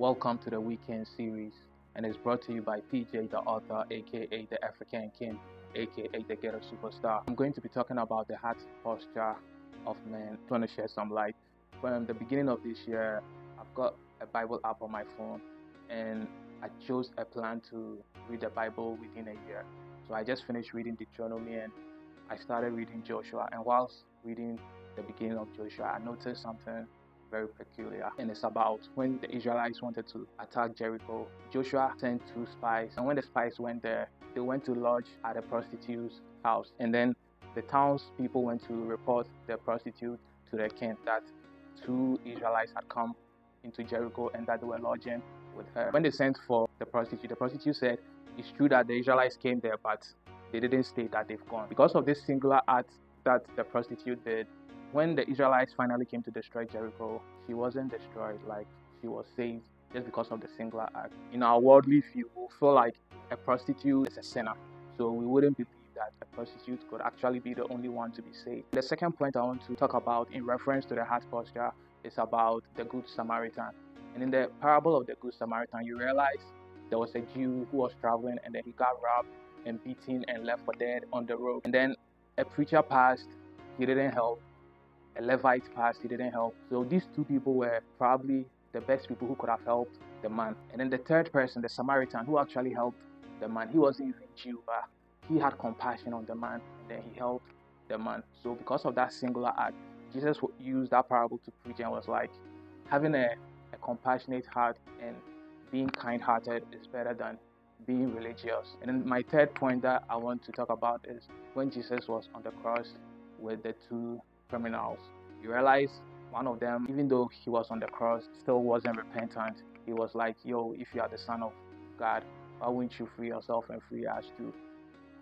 Welcome to the Weekend series, and it's brought to you by PJ, the author, aka the African King, aka the Ghetto Superstar. I'm going to be talking about the heart posture of men. I want to share some light. From the beginning of this year, I've got a Bible app on my phone, and I chose a plan to read the Bible within a year. So I just finished reading Deuteronomy and I started reading Joshua. And whilst reading the beginning of Joshua, I noticed something very peculiar, and it's about when the Israelites wanted to attack Jericho. Joshua sent 2 spies, and when the spies went there, they went to lodge at a prostitute's house, and then the townspeople went to report the prostitute to the king that 2 Israelites had come into Jericho and that they were lodging with her. When they sent for the prostitute said it's true that the Israelites came there, but they didn't state that they've gone. Because of this singular act that the prostitute did, when the Israelites finally came to destroy Jericho, she wasn't destroyed, like she was saved just because of the singular act. In our worldly view, we feel like a prostitute is a sinner, so we wouldn't believe that a prostitute could actually be the only one to be saved. The second point I want to talk about in reference to the heart posture is about the Good Samaritan. And in the parable of the Good Samaritan, you realize there was a Jew who was traveling and then he got robbed and beaten and left for dead on the road. And then a preacher passed, he didn't help. A Levite passed, he didn't help. So these 2 people were probably the best people who could have helped the man. And then the third person, the Samaritan, who actually helped the man, he wasn't even Jew, but he had compassion on the man, and then he helped the man. So because of that singular act, Jesus used that parable to preach and was like, having a compassionate heart and being kind-hearted is better than being religious. And then my third point that I want to talk about is when Jesus was on the cross with the 2 criminals. You realize one of them, even though he was on the cross, still wasn't repentant. He was like, yo, if you are the Son of God, why wouldn't you free yourself and free us too?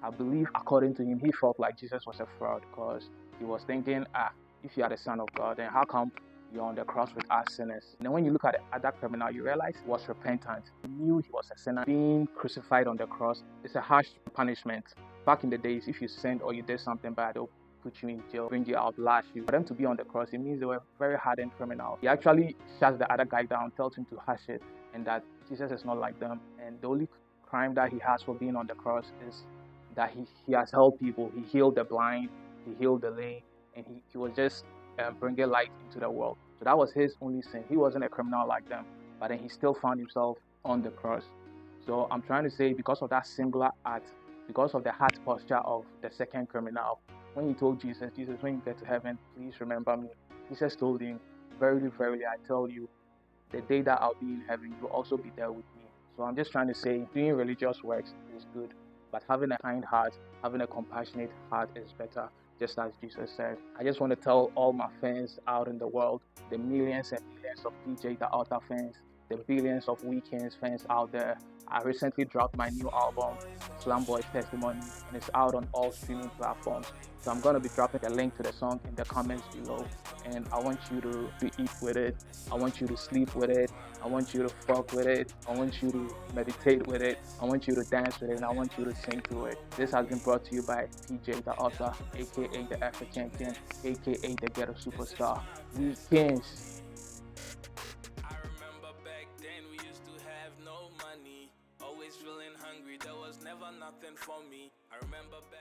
I believe according to him, he felt like Jesus was a fraud because he was thinking, if you are the Son of God, then how come you're on the cross with us sinners? And then when you look at the other criminal, you realize he was repentant. He knew he was a sinner. Being crucified on the cross is a harsh punishment. Back in the days, if you sinned or you did something bad, they'll put you in jail, bring you out, lash you. For them to be on the cross, it means they were very hardened criminals. He actually shuts the other guy down, tells him to hush it, and that Jesus is not like them. And the only crime that he has for being on the cross is that he has helped people. He healed the blind, he healed the lame, and he was just bringing light into the world. So that was his only sin. He wasn't a criminal like them, but then he still found himself on the cross. So I'm trying to say, because of that singular act, because of the heart posture of the second criminal, when he told Jesus, when you get to heaven, please remember me. Jesus told him, verily, verily, I tell you, the day that I'll be in heaven, you'll also be there with me. So I'm just trying to say, doing religious works is good, but having a kind heart, having a compassionate heart is better, just as Jesus said. I just want to tell all my fans out in the world, the millions and millions of PJ the Author fans, the billions of Weekends fans out there, I recently dropped my new album, Shalom Testimony, and it's out on all streaming platforms. So I'm going to be dropping a link to the song in the comments below, and I want you to eat with it, I want you to sleep with it, I want you to fuck with it, I want you to meditate with it, I want you to dance with it, and I want you to sing through it. This has been brought to you by PJ the Author, aka the African King, aka the Ghetto Superstar. Weekends. Always feeling hungry, there was never nothing for me. I remember back